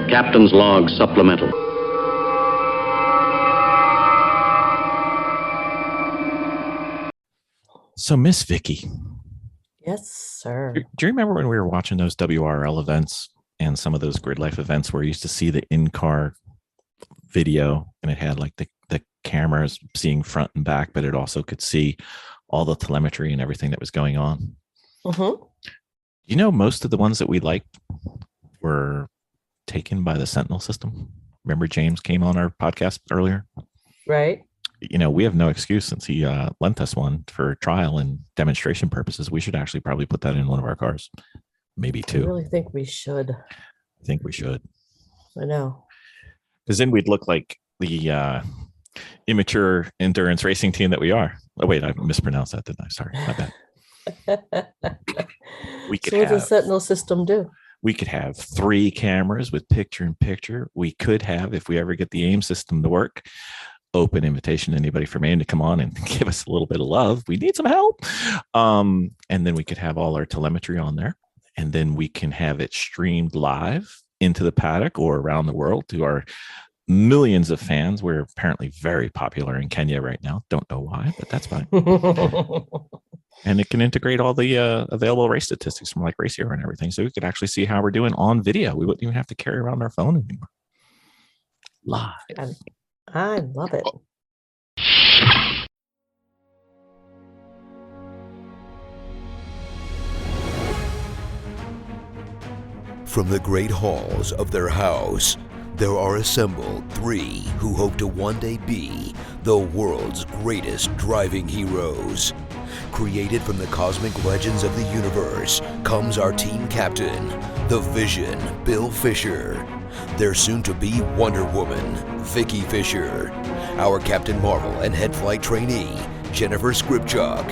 Captain's Log Supplemental. So, Miss Vicky, Yes, sir. do you remember when we were watching those WRL events and some of those grid life events where you used to see the in-car video and it had like the cameras seeing front and back, but it also could see all the telemetry and everything that was going on? Mm-hmm. You know, most of the ones that we liked were taken by the Sentinel system. Remember James came on our podcast earlier? Right. You know, we have no excuse since he lent us one for trial and demonstration purposes. We should actually probably put that in one of our cars, maybe two. I really think we should. I think we should. I know. Because then we'd look like the immature endurance racing team that we are. Oh, wait, I mispronounced that, didn't I? Sorry, my bad. We could So what does have, the Sentinel system do? we could have 3 cameras with picture-in-picture. We could have, if we ever get the AIM system to work, open invitation to anybody from AIM to come on and give us a little bit of love. We need some help. And then we could have all our telemetry on there. And then we can have it streamed live into the paddock or around the world to our millions of fans. We're apparently very popular in Kenya right now. Don't know why, but that's fine. And it can integrate all the available race statistics from like Race Hero and everything. So we could actually see how we're doing on video. We wouldn't even have to carry around our phone anymore. Live. I love it. From the great halls of their house, there are assembled 3 who hope to one day be the world's greatest driving heroes. Created from the cosmic legends of the universe comes our team captain, the Vision, Bill Fisher. Their soon-to-be Wonder Woman, Vicky Fisher. Our Captain Marvel and head flight trainee, Jennifer Skripchuk.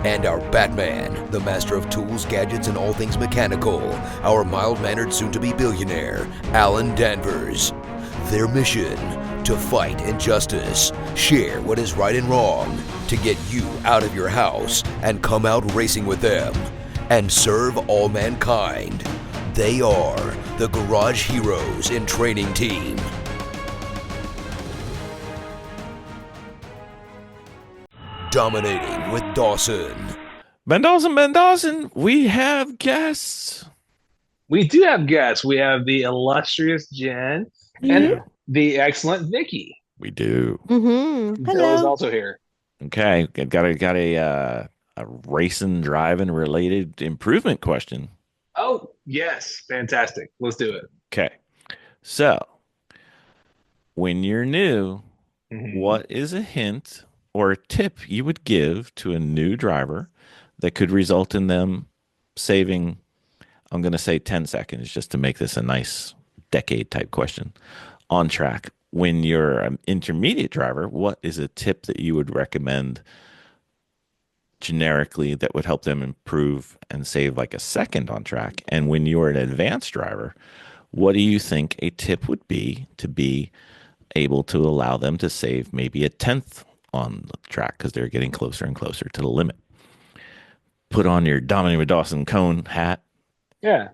And our Batman, the master of tools, gadgets, and all things mechanical, our mild-mannered soon-to-be billionaire, Alan Danvers. Their mission, to fight injustice, share what is right and wrong, to get you out of your house and come out racing with them, and serve all mankind. They are the Garage Heroes in Training Team. Dominating with Dawson. Ben Dawson, we have guests. We do have guests. We have the illustrious Jen and the excellent Vicky. We do. Mm-hmm. Bill is Hello. also here. Okay, got a racing driving related improvement question. Oh, yes. Fantastic. Let's do it. Okay, so when you're new, what is a hint or a tip you would give to a new driver that could result in them saving, I'm going to say 10 seconds just to make this a nice decade type question on track? When you're an intermediate driver, what is a tip that you would recommend generically that would help them improve and save like a second on track? And when you're an advanced driver, what do you think a tip would be to be able to allow them to save maybe a 10th on the track because they're getting closer and closer to the limit? Put on your Dominating with Dawson cone hat. Yeah.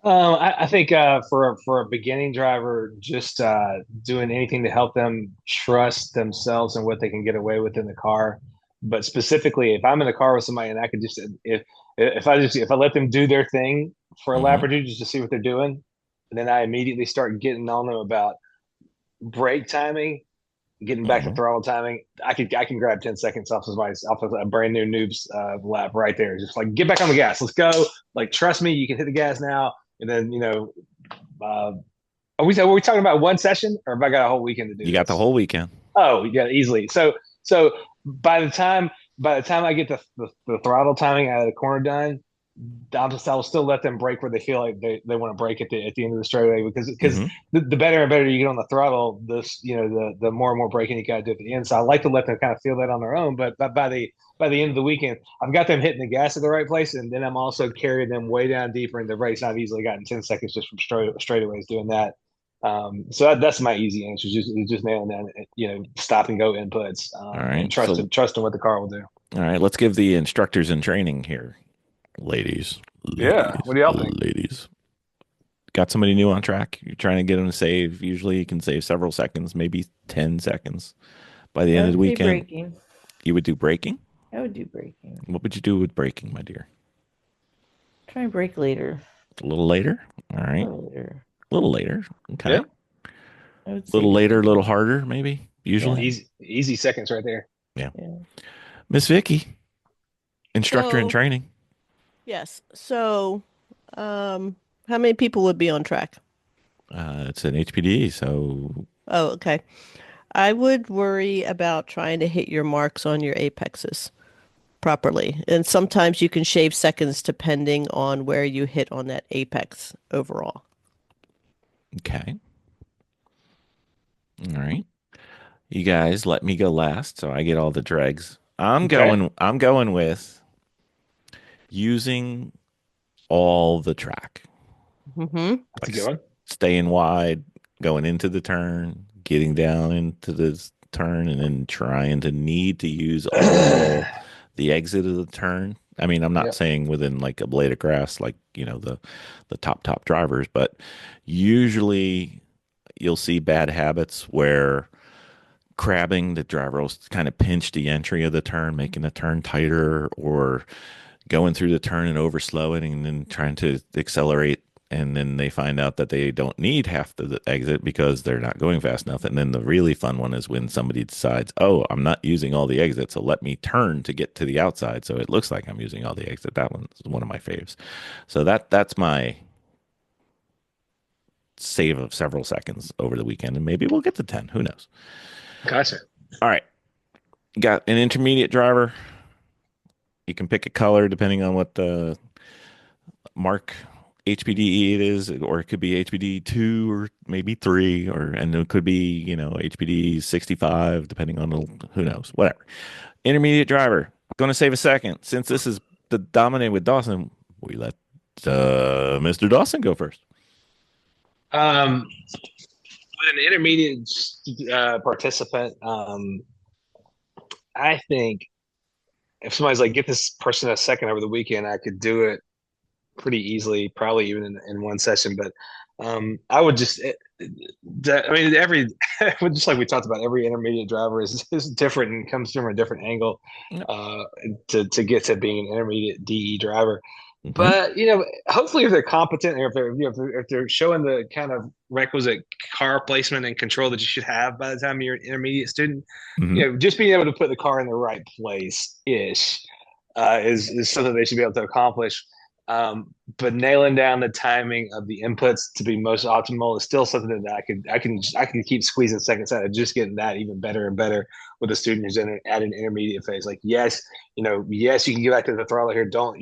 I think for a beginning driver, just doing anything to help them trust themselves and what they can get away with in the car. But specifically, if I'm in the car with somebody and I could just if I let them do their thing for a lap or two just to see what they're doing, and then I immediately start getting on them about brake timing, getting back to throttle timing, I can grab 10 seconds off of a brand new noob's lap right there. Just like, get back on the gas, let's go. Like, trust me, you can hit the gas now. And then, are we talking about one session, or have I got a whole weekend to do? You got the whole weekend. Oh, you got it easily. So by the time I get the throttle timing out of the corner done, I'll still let them brake where they feel like they want to brake at the end of the straightaway, because the better and better you get on the throttle, the more and more braking you got to do at the end. So I like to let them kind of feel that on their own. But by the end of the weekend, I've got them hitting the gas at the right place, and then I'm also carrying them way down deeper in the race. I've easily gotten 10 seconds just from straightaways doing that. So that's my easy answer. Just nailing down, stop and go inputs. All right. And trusting what the car will do. All right. Let's give the instructors in training here, ladies. Yeah. What do y'all think? Ladies, got somebody new on track, you're trying to get them to save. Usually you can save several seconds, maybe 10 seconds by the I end of the would say weekend. braking. You would do braking? I would do braking. What would you do with braking, my dear? Try and brake later. A little later? All right. Later. A little later. Okay. Yeah. I would A little say later, a little harder, maybe, usually. Easy seconds right there. Yeah. Miss Vicky, instructor in So- training. Yes. So, how many people would be on track? It's an HPD, so Oh, okay. I would worry about trying to hit your marks on your apexes properly. And sometimes you can shave seconds depending on where you hit on that apex overall. okay. All right. You guys let me go last, so I get all the dregs. I'm going with using all the track. Mm-hmm. That's a good one. Staying wide, going into the turn, getting down into the turn, and then trying to need to use all the exit of the turn. I mean, I'm not Yep. saying within like a blade of grass, like, you know, the top drivers, but usually you'll see bad habits where crabbing, the driver will kind of pinch the entry of the turn, making the turn tighter, or going through the turn and overslowing and then trying to accelerate. And then they find out that they don't need half the exit because they're not going fast enough. And then the really fun one is when somebody decides, oh, I'm not using all the exit, so let me turn to get to the outside so it looks like I'm using all the exit. That one's one of my faves. So that's my save of several seconds over the weekend, and maybe we'll get to 10. Who knows? Gotcha. All right. Got an intermediate driver. You can pick a color depending on what the mark HPDE it is, or it could be HPD 2 or maybe 3, and it could be, you know, HPD 65, depending on who knows, whatever. Intermediate driver. Going to save a second. Since this is the dominate with Dawson, we let Mr. Dawson go first. With an intermediate participant, I think if somebody's like, get this person a second over the weekend, I could do it pretty easily, probably even in one session. But I would just, just like we talked about, every intermediate driver is different and comes from a different angle to get to being an intermediate DE driver. Mhm. But you know, hopefully, if they're competent, or if they're showing the kind of requisite car placement and control that you should have by the time you're an intermediate student, Mhm. you know, just being able to put the car in the right place is something they should be able to accomplish. But nailing down the timing of the inputs to be most optimal is still something that I can keep squeezing seconds out of, just getting that even better and better with a student who's at an intermediate phase. Like, yes, you can get back to the throttle here. Don't,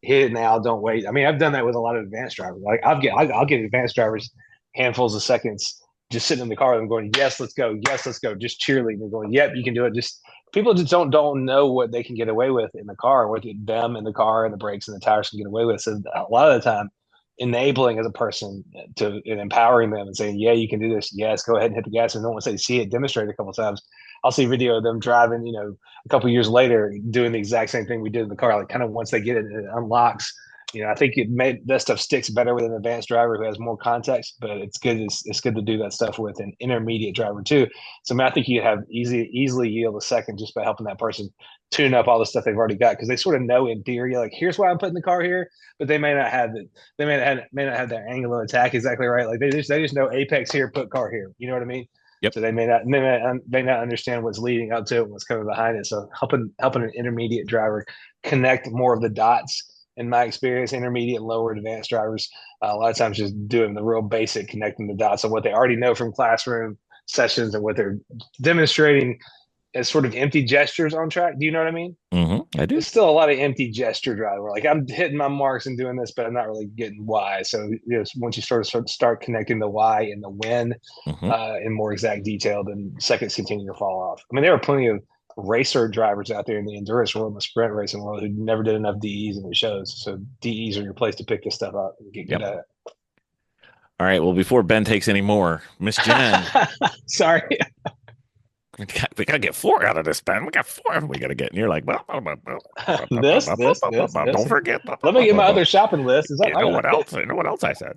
hit it now. Don't wait. I mean, I've done that with a lot of advanced drivers. Like I'll get advanced drivers handfuls of seconds just sitting in the car with them going, yes, let's go. Yes, let's go. Just cheerleading and going, yep, you can do it. Just people just don't know what they can get away with in the car, what them in the car and the brakes and the tires can get away with. So a lot of the time, enabling as a person and empowering them and saying, yeah, you can do this. Yes, go ahead and hit the gas. And don't want to say see it demonstrated a couple of times. I'll see video of them driving, a couple of years later doing the exact same thing we did in the car. Like kind of once they get it, it unlocks. I think that stuff sticks better with an advanced driver who has more context, but it's good. It's good to do that stuff with an intermediate driver too. So I think you have easily yield a second just by helping that person tune up all the stuff they've already got, because they sort of know in theory, like, here's why I'm putting the car here, but they may not have it. They may not have their angle of attack exactly right. Like they just know apex here, put car here. You know what I mean? Yep. So they may not understand what's leading up to it and what's coming behind it. So helping an intermediate driver connect more of the dots. In my experience, intermediate and lower advanced drivers, a lot of times just doing the real basic connecting the dots on what they already know from classroom sessions and what they're demonstrating as sort of empty gestures on track. Do you know what I mean? Mm-hmm. I do. There's still a lot of empty gesture driver. Like I'm hitting my marks and doing this, but I'm not really getting why. So once you start connecting the why and the when in more exact detail, then seconds continue to fall off. I mean, there are plenty of racer drivers out there in the endurance world and the sprint racing world who never did enough DEs, and it shows. So DEs are your place to pick this stuff up and get good at it. All right. Well, before Ben takes any more, Miss Jen. Sorry. We got to get 4 out of this, Ben. We got 4. We got to get. And you're like, This. don't forget. Let me get my other shopping list. Is that You know what else? I know what else I said.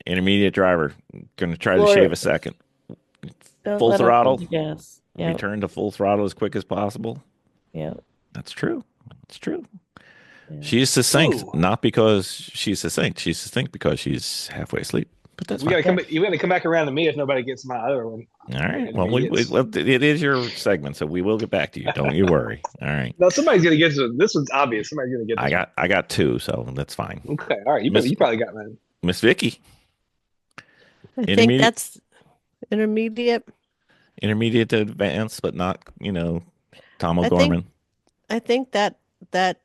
Intermediate driver, going to try to Or- shave a second. Don't Full let her throttle. hold the gas. Yep. Return to full throttle as quick as possible. Yep. That's true. It's true. Yeah. She's succinct, Ooh. not because she's succinct. She's succinct because she's halfway asleep. But that's We gotta fine. come. You gotta come back around to me if nobody gets my other one. All right. Well, Intermediates. it is your segment, so we will get back to you. Don't you worry. All right. No, somebody's gonna get this. This one's obvious. Somebody's gonna get. This I got two, so that's fine. one. Okay. All right. You Miss- probably got mine. Miss Vicky, I think Intermediate? that's intermediate. intermediate to advanced, but not Tom I think- O'Gorman. I think that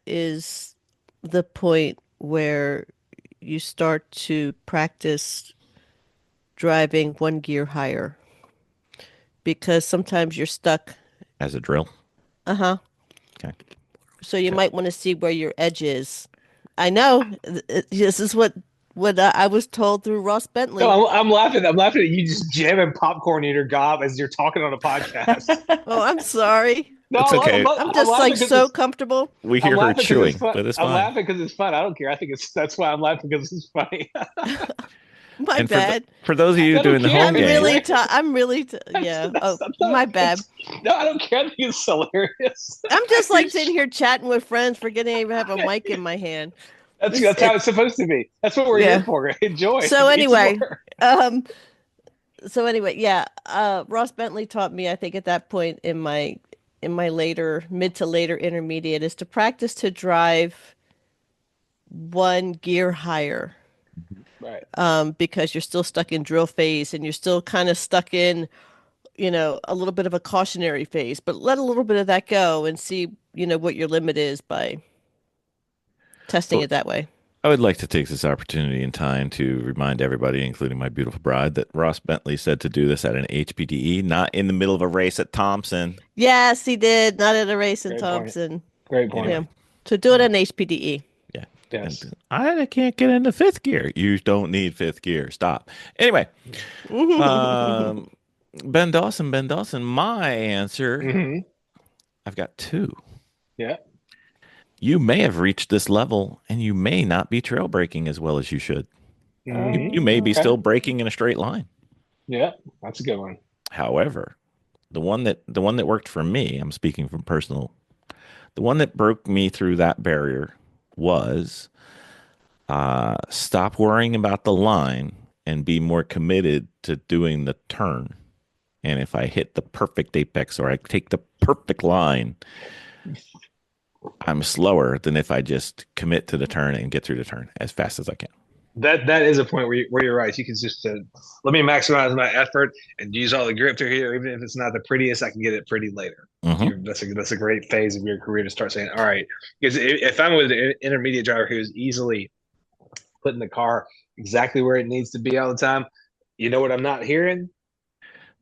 is the point where you start to practice driving one gear higher, because sometimes you're stuck. As a drill. Uh-huh. Okay. So you might want to see where your edge is. I know this is what I was told through Ross Bentley. No, I'm laughing. I'm laughing at you just jamming popcorn in your gob as you're talking on a podcast. Oh, I'm sorry. No, It's okay. I'm just laughing like 'cause so it's- comfortable. We I'm hear her laughing 'cause chewing, it's fun. but it's I'm fine. laughing because it's fun. I don't care. I think that's why I'm laughing because it's funny. My And bad. for those of you I don't doing the care. home I'm game, really I'm really yeah. Oh, my bad. No, I don't care. I think it's hilarious. I'm just like sitting here chatting with friends, forgetting I even have a mic in my hand. That's how it's supposed to be. That's what we're Yeah. here for. Enjoy. So Eat anyway, more. Yeah. Ross Bentley taught me, I think at that point in my mid to later intermediate, is to practice to drive one gear higher. Right. Because you're still stuck in drill phase and you're still kind of stuck in, a little bit of a cautionary phase, but let a little bit of that go and see, what your limit is by testing Well, it that way. I would like to take this opportunity in time to remind everybody, including my beautiful bride, that Ross Bentley said to do this at an HPDE, not in the middle of a race at Thompson. Yes, he did. Not at a race in Great point. Thompson. Great point. Yeah. So do it on HPDE. Yeah. Yes. And I can't get into fifth gear. You don't need fifth gear. Stop. Anyway, Ben Dawson, my answer, hmm I've got two. Yeah. You may have reached this level and you may not be trail braking as well as you should. Mhm. You may be Okay. still braking in a straight line. Yeah. That's a good one. However, the one that worked for me, I'm speaking from personal, the one that broke me through that barrier was stop worrying about the line and be more committed to doing the turn. And if I hit the perfect apex or I take the perfect line, I'm slower than if I just commit to the turn and get through the turn as fast as I can. That is a point where you're right. You can just let me maximize my effort and use all the grip through here. Even if it's not the prettiest, I can get it pretty later. Mhm. That's a great phase of your career to start saying, all right, because if I'm with an intermediate driver who's easily putting the car exactly where it needs to be all the time, you know what I'm not hearing?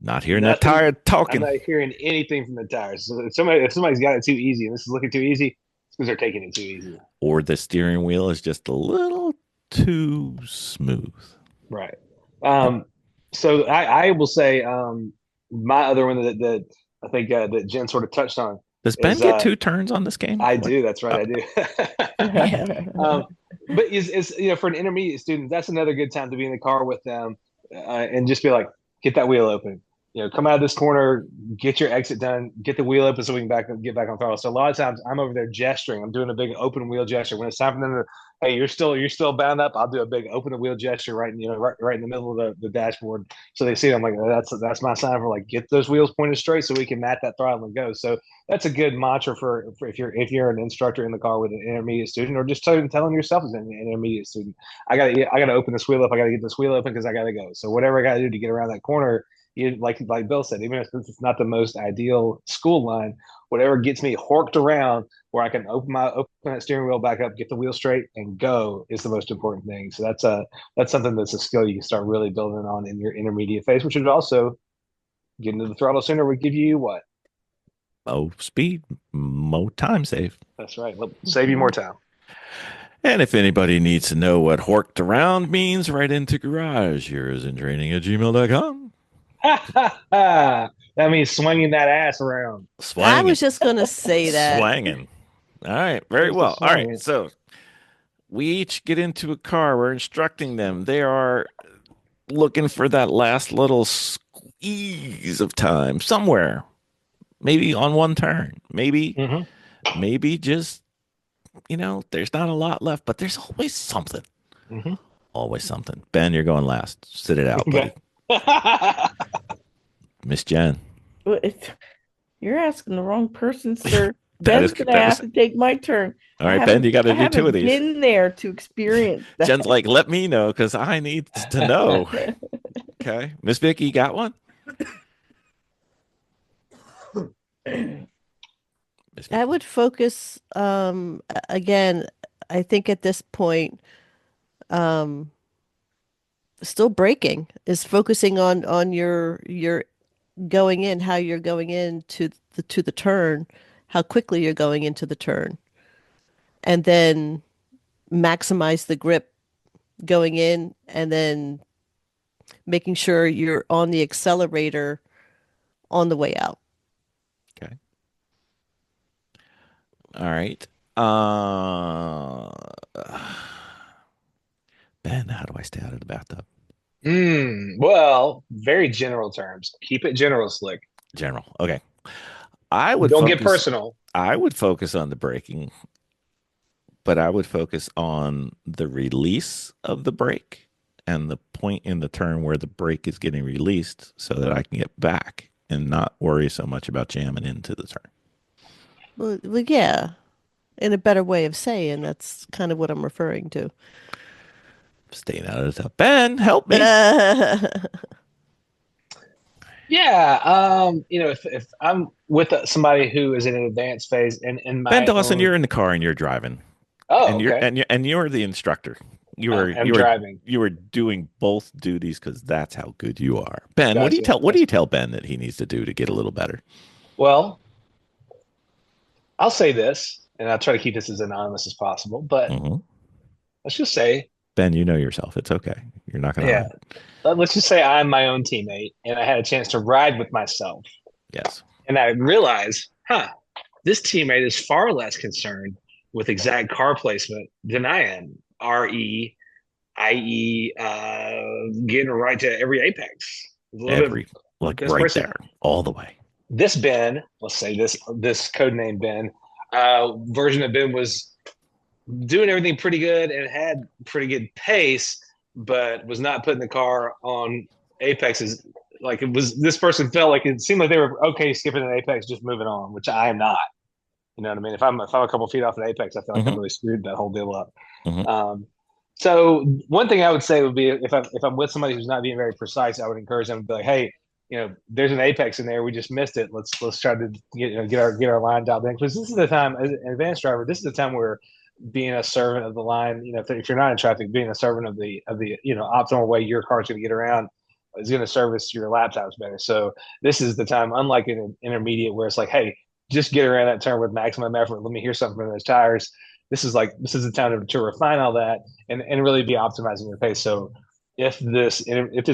Not hearing that Nothing. tired I'm talking. not hearing anything from the tires. So if somebody's got it too easy and this is looking too easy, it's because they're taking it too easy. Or the steering wheel is just a little too smooth. Right. So I will say my other one that I think that Jen sort of touched on. Does Ben Is, get two turns on this game? I What? do. That's right. I do. But is for an intermediate student, that's another good time to be in the car with them and just be like, get that wheel open. Come out of this corner, get your exit done, get the wheel open so we can get back on throttle. So a lot of times I'm over there gesturing. I'm doing a big open wheel gesture. When it's time for them to, hey, you're still bound up, I'll do a big open the wheel gesture right in the middle of the dashboard. So they see it. I'm like, that's my sign for like, get those wheels pointed straight so we can mat that throttle and go. So that's a good mantra for if you're an instructor in the car with an intermediate student, or just telling yourself as an intermediate student, I gotta open this wheel up. I gotta get this wheel open because I gotta go. So whatever I gotta do to get around that corner, like Bill said, even if it's not the most ideal school line, whatever gets me horked around where I can open that steering wheel back up, get the wheel straight, and go is the most important thing. So that's something that's a skill you can start really building on in your intermediate phase, which would also getting to the throttle sooner would give you what? Oh, speed, more time save. That's right. Save you more time. And if anybody needs to know what horked around means, write into GarageHeroesInTraining at gmail.com. That means swinging that ass around. Swanging. I was just gonna say that. Swanging. All right. Very Just well. All swanging. right. So we each get into a car. We're instructing them. They are looking for that last little squeeze of time somewhere, maybe on one turn, maybe just, there's not a lot left, but there's always something. Always something. Ben, you're going last. Sit it out, buddy. Miss Jen. You're asking the wrong person, sir. That Ben's is- gonna that have is- to take my turn. All right, Ben, you got to do two of these. Been there to experience that. Jen's like, let me know because I need to know. Okay. Miss Vicky, you got one? I would focus again, I think at this point, still braking is focusing on your going in, how you're going into the turn, how quickly you're going into the turn, and then maximize the grip going in, and then making sure you're on the accelerator on the way out. Okay. All right. Ben, how do I stay out of the bathtub? Well, very general terms. Keep it general, Slick. General. Okay. I would Don't get personal. I would focus on the braking, but I would focus on the release of the brake and the point in the turn where the brake is getting released so that I can get back and not worry so much about jamming into the turn. Well, yeah, in a better way of saying, that's kind of what I'm referring to. Staying out of the tub. Ben, help me. Yeah, if I'm with somebody who is in an advanced phase, and in my Ben Dawson, own... you're in the car and you're driving. Oh, and you're okay. and you're the instructor. I'm driving. You were doing both duties because that's how good you are. Ben, Gotcha. what do you tell Ben that he needs to do to get a little better? Well, I'll say this, and I'll try to keep this as anonymous as possible, but let's just say, Ben, you know yourself. It's okay. You're not going to. yeah. Let's just say I'm my own teammate, and I had a chance to ride with myself. Yes. And I realized, this teammate is far less concerned with exact car placement than I am. i.e., getting right to every apex. Right there, all the way. This Ben, let's say this codename Ben, version of Ben was doing everything pretty good and had pretty good pace, but was not putting the car on apexes. Like this person felt like it seemed like they were okay skipping an apex, just moving on, which I am not. You know what I mean? If I'm a couple feet off an apex, I feel like I really screwed that whole deal up. So one thing I would say would be if I'm with somebody who's not being very precise, I would encourage them to be like, hey, there's an apex in there. We just missed it. Let's try to get our line dialed in, because this is the time as an advanced driver. This is the time where being a servant of the line. If you're not in traffic, being a servant of the optimal way your car's going to get around is going to service your lap times better. So this is the time, unlike an intermediate where it's like, hey, just get around that turn with maximum effort. Let me hear something from those tires. This is the time to refine all that and really be optimizing your pace. So if this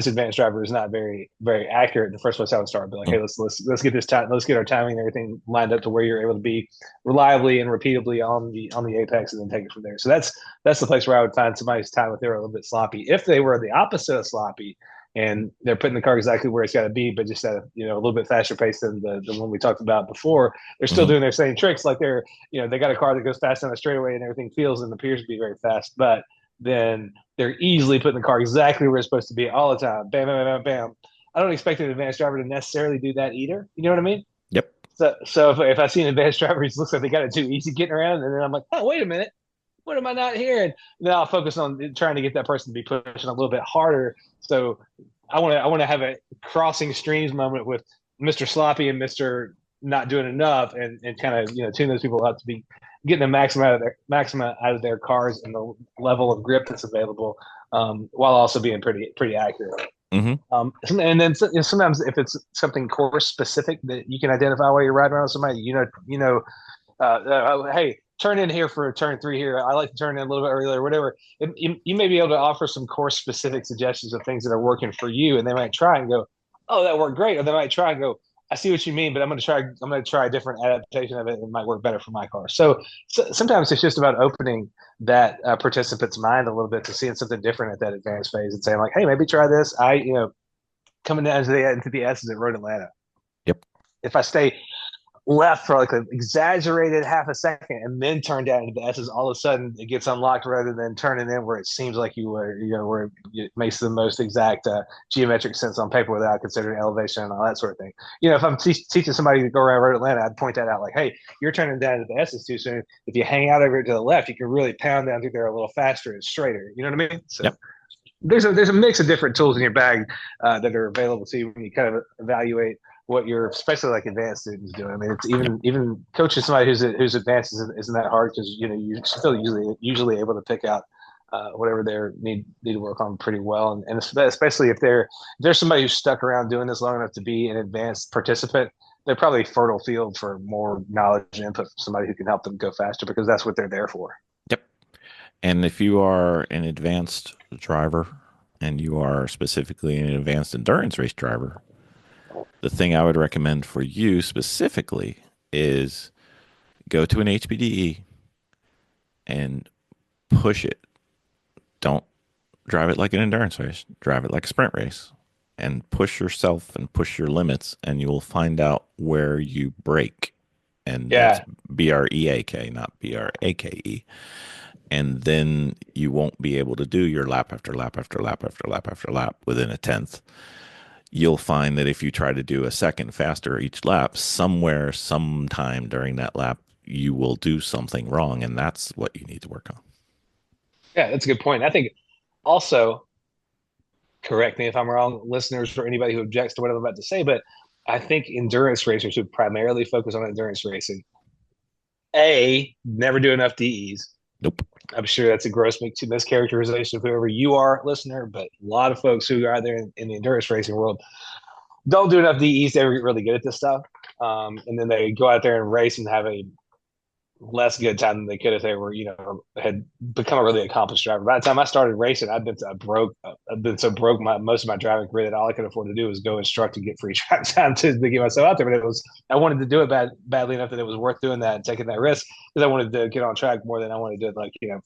advanced driver is not very, very accurate, the first place I would start would be like, hey, let's get this time, let's get our timing and everything lined up to where you're able to be reliably and repeatably on the apex, and then take it from there. So that's the place where I would find somebody's time if they were a little bit sloppy. If they were the opposite of sloppy and they're putting the car exactly where it's got to be, but just at a little bit faster pace than the one we talked about before, they're still doing their same tricks. Like they got a car that goes fast on a straightaway and everything feels and appears to be very fast, but then they're easily putting the car exactly where it's supposed to be all the time. Bam, bam, bam, bam. I don't expect an advanced driver to necessarily do that either. You know what I mean? Yep. So if I see an advanced driver who looks like they got it too easy getting around, and then I'm like, oh, wait a minute, what am I not hearing? Then I'll focus on trying to get that person to be pushing a little bit harder. So I want to have a crossing streams moment with Mr. Sloppy and Mr. Not doing enough, and kind of tune those people up to be getting the maximum out of their cars and the level of grip that's available, while also being pretty accurate. And then sometimes if it's something course specific that you can identify while you're riding around with somebody, hey, turn in here for turn 3 here. I like to turn in a little bit earlier, whatever. You may be able to offer some course specific suggestions of things that are working for you, and they might try and go, oh, that worked great. Or they might try and go, I see what you mean, but I'm going to try a different adaptation of it. It might work better for my car. So sometimes it's just about opening that participant's mind a little bit to seeing something different at that advanced phase and saying like, hey, maybe try this. Coming down into the S's at Road Atlanta. Yep. If I stay left for like an exaggerated half a second and then turn down into the S's, all of a sudden it gets unlocked rather than turning in where it seems like you were, where it makes the most exact geometric sense on paper without considering elevation and all that sort of thing. If I'm teaching somebody to go around Road Atlanta, I'd point that out like, hey, you're turning down into the S's too soon. If you hang out over to the left, you can really pound down through there a little faster and straighter. You know what I mean? So. Yep. There's a mix of different tools in your bag that are available to you when you kind of evaluate what your, especially like advanced students do. I mean, it's even coaching somebody who's advanced isn't that hard because you're still usually able to pick out whatever they need to work on pretty well, and especially if there's somebody who's stuck around doing this long enough to be an advanced participant, they're probably fertile field for more knowledge and input from somebody who can help them go faster because that's what they're there for. Yep. And if you are an advanced driver and you are specifically an advanced endurance race driver, the thing I would recommend for you specifically is go to an HPDE and push it. Don't drive it like an endurance race. Drive it like a sprint race and push yourself and push your limits, and you will find out where you break. And that's BREAK, not BRAKE. And then you won't be able to do your lap after lap after lap after lap after lap within a tenth. You'll find that if you try to do a second faster each lap, somewhere, sometime during that lap, you will do something wrong. And that's what you need to work on. Yeah, that's a good point. I think also, correct me if I'm wrong, listeners or anybody who objects to what I'm about to say, but I think endurance racers who primarily focus on endurance racing, never do enough DEs. Nope. I'm sure that's a gross mischaracterization of whoever you are, listener, but a lot of folks who are out there in the endurance racing world don't do enough DEs to ever get really good at this stuff. And then they go out there and race and have a less good time than they could if they were, had become a really accomplished driver. By the time I started racing, I've been so broke most of my driving career that all I could afford to do was go instruct and get free track time to get myself out there. But I wanted to do it badly enough that it was worth doing that and taking that risk because I wanted to get on track more than I wanted to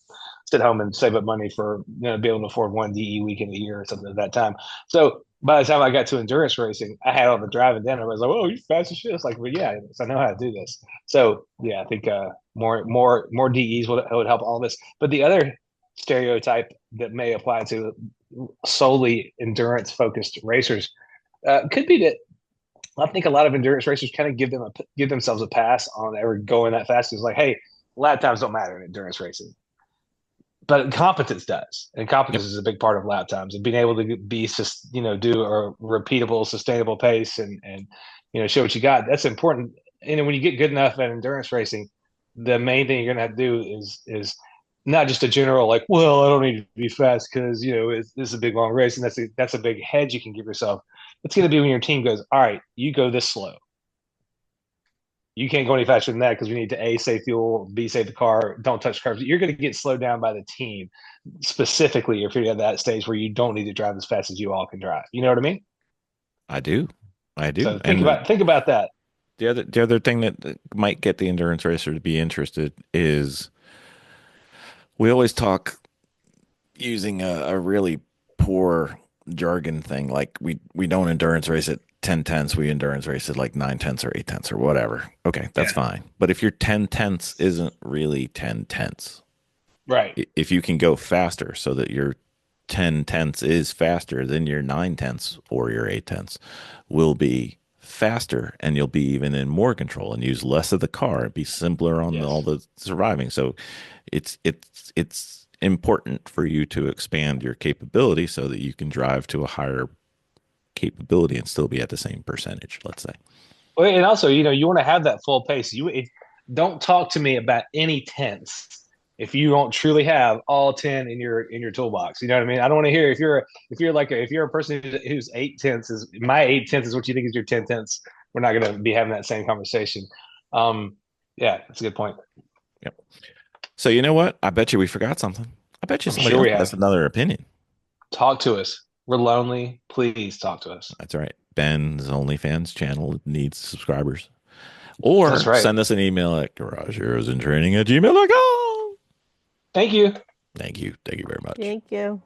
sit home and save up money for, be able to afford one DE week in a year or something at that time. So by the time I got to endurance racing, I had all the driving down. I was like, "Oh, you're fast as shit." It's like, "Well, yeah, I know how to do this." So yeah, I think more DEs would help all this. But the other stereotype that may apply to solely endurance focused racers could be that I think a lot of endurance racers kind of give themselves a pass on ever going that fast. It's like, hey, lap times don't matter in endurance racing. But competence does, and competence is a big part of lap times, and being able to be, do a repeatable, sustainable pace, and show what you got. That's important. And when you get good enough at endurance racing, the main thing you're gonna have to do is not just a general like, well, I don't need to be fast because this is a big long race, and that's a big hedge you can give yourself. It's gonna be when your team goes, all right, you go this slow. You can't go any faster than that because we need to A, save fuel, B, save the car, don't touch carbs. You're going to get slowed down by the team specifically if you're at that stage where you don't need to drive as fast as you all can drive. You know what I mean? I do. So think about that. The other thing that might get the endurance racer to be interested is we always talk using a really poor jargon thing. Like we don't endurance race at 10 tenths, we endurance race at like 9 tenths or 8 tenths or whatever. Okay, that's fine. But if your 10 tenths isn't really 10 tenths, right? If you can go faster so that your 10 tenths is faster, then your 9 tenths or your 8 tenths will be faster, and you'll be even in more control and use less of the car and be simpler on all the surviving. So it's important for you to expand your capability so that you can drive to a higher capability and still be at the same percentage, let's say. Well, and also, you want to have that full pace. Don't talk to me about any tenths if you don't truly have all 10 in your toolbox. You know what I mean? I don't want to hear if you're a person who's 8 tenths is my 8 tenths is what you think is your 10 tenths. We're not going to be having that same conversation. Yeah, that's a good point. Yep. So you know what? I bet you we forgot something. I bet you somebody else has another opinion. Talk to us. we're lonely, please talk to us. That's right. Ben's OnlyFans channel needs subscribers. Or That's right. send us an email at GarageHeroesInTraining@gmail.com. Thank you. Thank you. Thank you very much. Thank you.